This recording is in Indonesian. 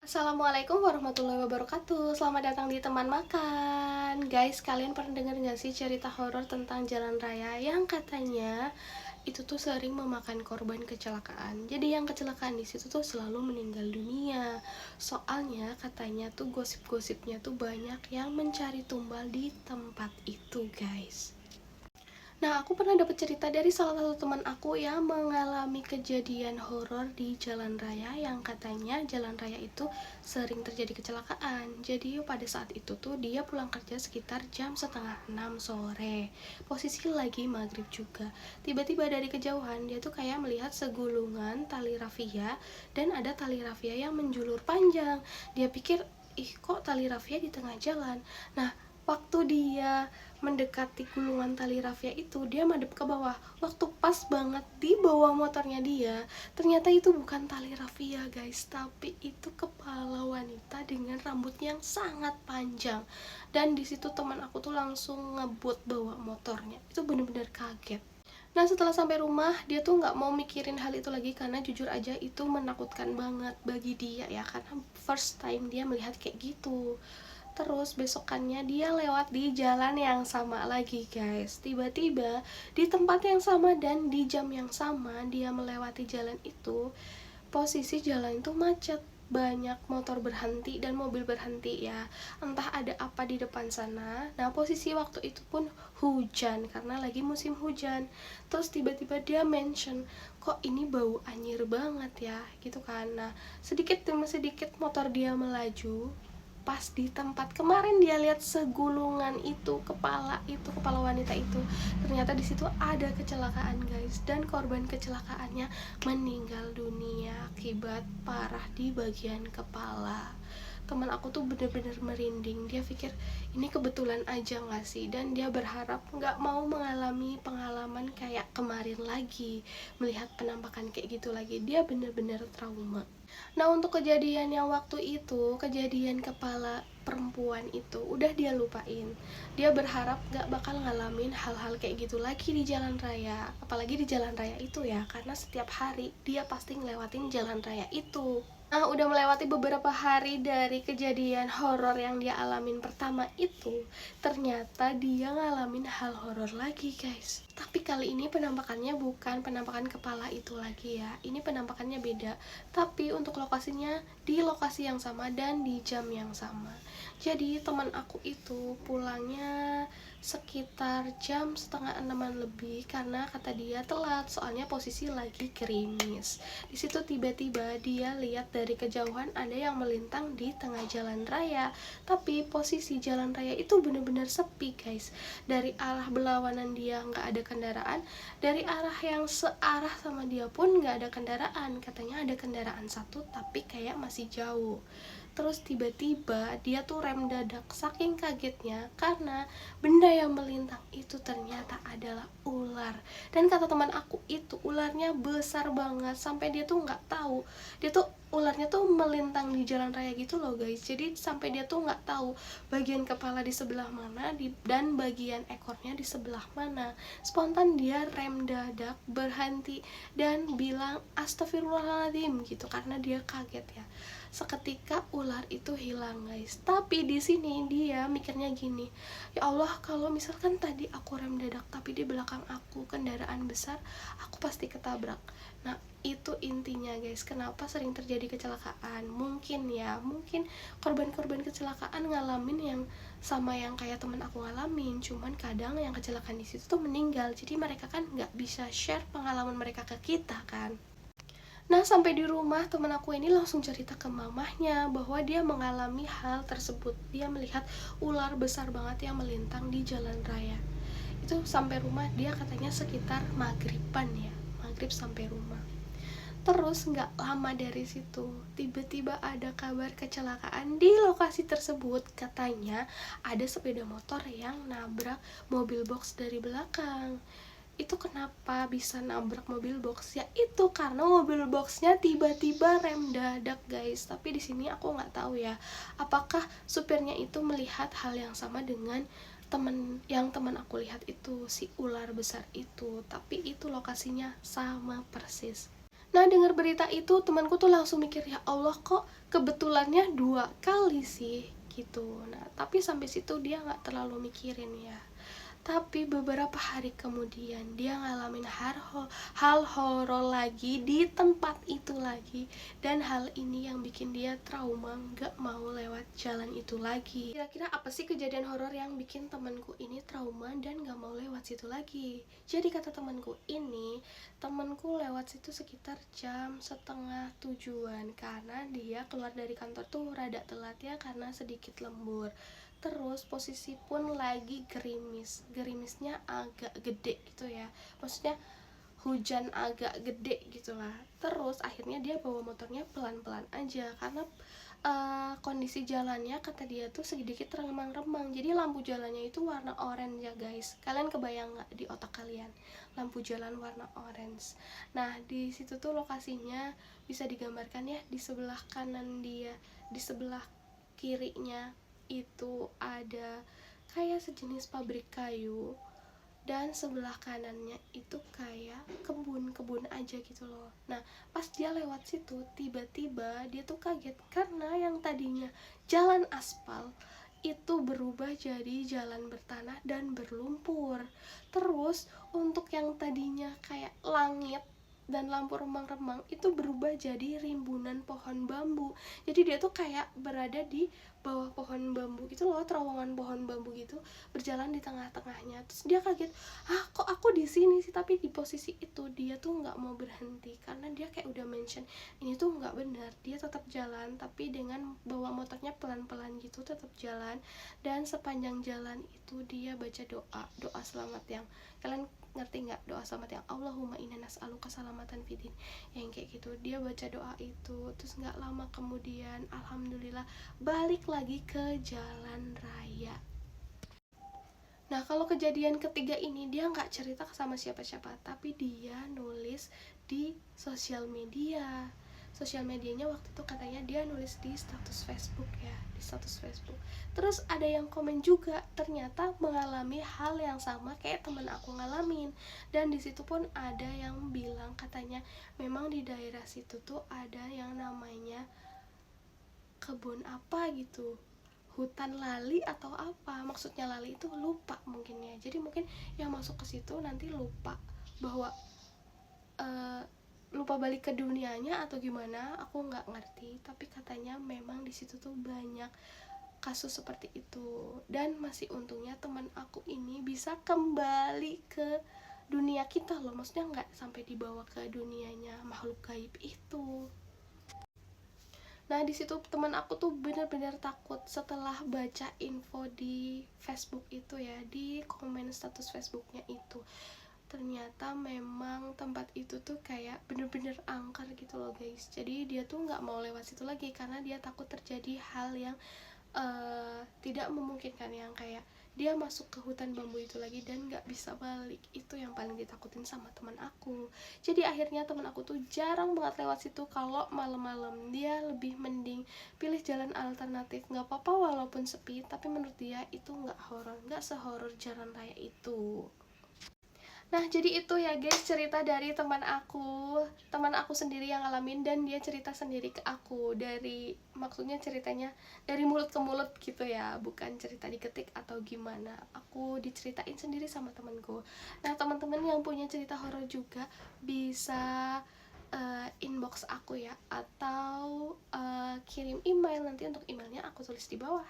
Assalamualaikum warahmatullahi wabarakatuh. Selamat datang di teman makan. Guys, kalian pernah dengar gak sih cerita horor tentang jalan raya yang katanya itu tuh sering memakan korban kecelakaan. Jadi yang kecelakaan di situ tuh selalu meninggal dunia. Soalnya katanya tuh gosip-gosipnya tuh banyak yang mencari tumbal di tempat itu, guys. Nah, aku pernah dapat cerita dari salah satu teman aku yang mengalami kejadian horor di jalan raya yang katanya jalan raya itu sering terjadi kecelakaan. Jadi pada saat itu tuh dia pulang kerja sekitar jam setengah 6 sore. Posisi lagi maghrib juga. Tiba-tiba dari kejauhan dia tuh kayak melihat segulungan tali rafia dan ada tali rafia yang menjulur panjang. Dia pikir, ih kok tali rafia di tengah jalan. Nah, waktu dia mendekati gulungan tali rafia itu, dia madep ke bawah. Waktu pas banget di bawah motornya dia, ternyata itu bukan tali rafia, guys, tapi itu kepala wanita dengan rambut yang sangat panjang. Dan disitu teman aku tuh langsung ngebut bawa motornya. Itu bener-bener kaget. Nah, setelah sampai rumah, dia tuh nggak mau mikirin hal itu lagi karena jujur aja itu menakutkan banget bagi dia ya, karena first time dia melihat kayak gitu. Terus besokannya dia lewat di jalan yang sama lagi, guys. Tiba-tiba di tempat yang sama dan di jam yang sama dia melewati jalan itu, posisi jalan itu macet. Banyak motor berhenti dan mobil berhenti ya. Entah ada apa di depan sana. Nah, posisi waktu itu pun hujan karena lagi musim hujan. Terus tiba-tiba dia mention, kok ini bau anyir banget ya, gitu kan. Nah, sedikit demi sedikit motor dia melaju. Pas di tempat kemarin dia lihat segulungan itu, kepala wanita itu, ternyata di situ ada kecelakaan, guys, dan korban kecelakaannya meninggal dunia akibat parah di bagian kepala. Teman aku tuh bener-bener merinding. Dia pikir ini kebetulan aja gak sih, dan dia berharap gak mau mengalami pengalaman kayak kemarin lagi, melihat penampakan kayak gitu lagi. Dia bener-bener trauma. Nah, untuk kejadian yang waktu itu, kejadian kepala perempuan itu udah dia lupain. Dia berharap gak bakal ngalamin hal-hal kayak gitu lagi di jalan raya. Apalagi di jalan raya itu ya, karena setiap hari dia pasti ngelewatin jalan raya itu. Nah, udah melewati beberapa hari dari kejadian horor yang dia alamin pertama itu, ternyata dia ngalamin hal horor lagi, guys. Tapi kali ini penampakannya bukan penampakan kepala itu lagi ya. Ini penampakannya beda. Tapi untuk lokasinya di lokasi yang sama dan di jam yang sama. Jadi teman aku itu pulangnya sekitar jam setengah 6-an lebih karena kata dia telat, soalnya posisi lagi gerimis. Di situ tiba-tiba dia lihat dari kejauhan ada yang melintang di tengah jalan raya. Tapi posisi jalan raya itu benar-benar sepi, guys. Dari arah berlawanan dia nggak ada kendaraan, dari arah yang searah sama dia pun nggak ada kendaraan. Katanya ada kendaraan satu tapi kayak masih jauh. Terus tiba-tiba dia tuh rem dadak saking kagetnya karena benda yang melintang itu ternyata adalah ular. Dan kata teman aku itu ularnya besar banget sampai dia tuh nggak tahu, dia tuh ularnya tuh melintang di jalan raya gitu loh, guys. Jadi sampai dia tuh nggak tahu bagian kepala di sebelah mana dan bagian ekornya di sebelah mana. Spontan dia rem dadak, berhenti dan bilang astagfirullahaladzim gitu karena dia kaget ya. Seketika ular itu hilang, guys. Tapi di sini dia mikirnya gini, ya Allah, kalau misalkan tadi aku rem dadak tapi di belakang aku kendaraan besar, aku pasti ketabrak. Nah, itu intinya, guys, kenapa sering terjadi kecelakaan. Mungkin korban-korban kecelakaan ngalamin yang sama yang kayak temen aku ngalamin, cuman kadang yang kecelakaan di situ tuh meninggal. Jadi mereka kan nggak bisa share pengalaman mereka ke kita kan. Nah, sampai di rumah teman aku ini langsung cerita ke mamahnya bahwa dia mengalami hal tersebut. Dia melihat ular besar banget yang melintang di jalan raya. Itu sampai rumah dia katanya sekitar maghriban ya, maghrib sampai rumah. Terus nggak lama dari situ tiba-tiba ada kabar kecelakaan di lokasi tersebut. Katanya ada sepeda motor yang nabrak mobil box dari belakang. Itu kenapa bisa nabrak mobil box? Ya itu karena mobil boxnya tiba-tiba rem dadak, guys. Tapi di sini aku nggak tahu ya, apakah supirnya itu melihat hal yang sama dengan teman aku lihat itu, si ular besar itu. Tapi itu lokasinya sama persis. Nah, dengar berita itu temanku tuh langsung mikir, ya Allah kok kebetulannya 2 kali sih gitu. Nah, tapi sampai situ dia nggak terlalu mikirin ya. Tapi beberapa hari kemudian dia ngalamin hal horor lagi di tempat itu lagi. Dan hal ini yang bikin dia trauma, gak mau lewat jalan itu lagi. Kira-kira apa sih kejadian horor yang bikin temanku ini trauma dan gak mau lewat situ lagi? Jadi kata temanku ini, temanku lewat situ sekitar jam setengah 7-an. Karena dia keluar dari kantor tuh rada telat ya, karena sedikit lembur. Terus posisi pun lagi gerimisnya agak gede gitu ya, maksudnya hujan agak gede gitulah. Terus akhirnya dia bawa motornya pelan-pelan aja karena kondisi jalannya kata dia tuh sedikit remang-remang, jadi lampu jalannya itu warna orange ya guys. Kalian kebayang nggak di otak kalian lampu jalan warna orange? Nah, di situ tuh lokasinya bisa digambarkan ya, di sebelah kanan dia, di sebelah kirinya itu ada kayak sejenis pabrik kayu, dan sebelah kanannya itu kayak kebun-kebun aja gitu loh. Nah, pas dia lewat situ tiba-tiba dia tuh kaget karena yang tadinya jalan aspal itu berubah jadi jalan bertanah dan berlumpur. Terus untuk yang tadinya kayak langit dan lampu remang-remang itu berubah jadi rimbunan pohon bambu. Jadi dia tuh kayak berada di bawah pohon bambu gitu loh, terowongan pohon bambu gitu, berjalan di tengah-tengahnya. Terus dia kaget, kok aku di sini sih? Tapi di posisi itu dia tuh nggak mau berhenti karena dia kayak udah mention ini tuh nggak benar. Dia tetap jalan tapi dengan bawa motornya pelan-pelan gitu, tetap jalan. Dan sepanjang jalan itu dia baca doa selamat yang kalian ngerti nggak, doa selamat yang Allahumma inna nas'aluka salamatan fidin, yang kayak gitu. Dia baca doa itu, terus nggak lama kemudian alhamdulillah balik lagi ke jalan raya. Nah, kalau kejadian ketiga ini dia nggak cerita sama siapa-siapa, tapi dia nulis di sosial media. Sosial medianya waktu itu katanya dia nulis di status Facebook ya, di status Facebook. Terus ada yang komen juga, ternyata mengalami hal yang sama kayak temen aku ngalamin. Dan di situ pun ada yang bilang katanya memang di daerah situ tuh ada yang namanya kebun apa gitu, hutan lali atau apa, maksudnya lali itu lupa mungkin ya. Jadi mungkin yang masuk ke situ nanti lupa bahwa lupa balik ke dunianya atau gimana, aku nggak ngerti. Tapi katanya memang di situ tuh banyak kasus seperti itu. Dan masih untungnya teman aku ini bisa kembali ke dunia kita loh, maksudnya nggak sampai dibawa ke dunianya makhluk gaib itu. Nah, di situ teman aku tuh benar-benar takut setelah baca info di Facebook itu ya, di komen status Facebooknya itu. Ternyata memang tempat itu tuh kayak bener-bener angker gitu loh guys. Jadi dia tuh nggak mau lewat situ lagi karena dia takut terjadi hal yang tidak memungkinkan, yang kayak dia masuk ke hutan bambu itu lagi dan nggak bisa balik. Itu yang paling ditakutin sama teman aku. Jadi akhirnya teman aku tuh jarang banget lewat situ kalau malam-malam. Dia lebih mending pilih jalan alternatif, nggak apa-apa walaupun sepi, tapi menurut dia itu nggak horor, nggak sehoror jalan raya itu. Nah, jadi itu ya guys cerita dari teman aku sendiri yang ngalamin, dan dia cerita sendiri ke aku, dari maksudnya ceritanya dari mulut ke mulut gitu ya, bukan cerita diketik atau gimana. Aku diceritain sendiri sama temanku. Nah, teman-teman yang punya cerita horor juga bisa inbox aku ya, atau kirim email, nanti untuk emailnya aku tulis di bawah.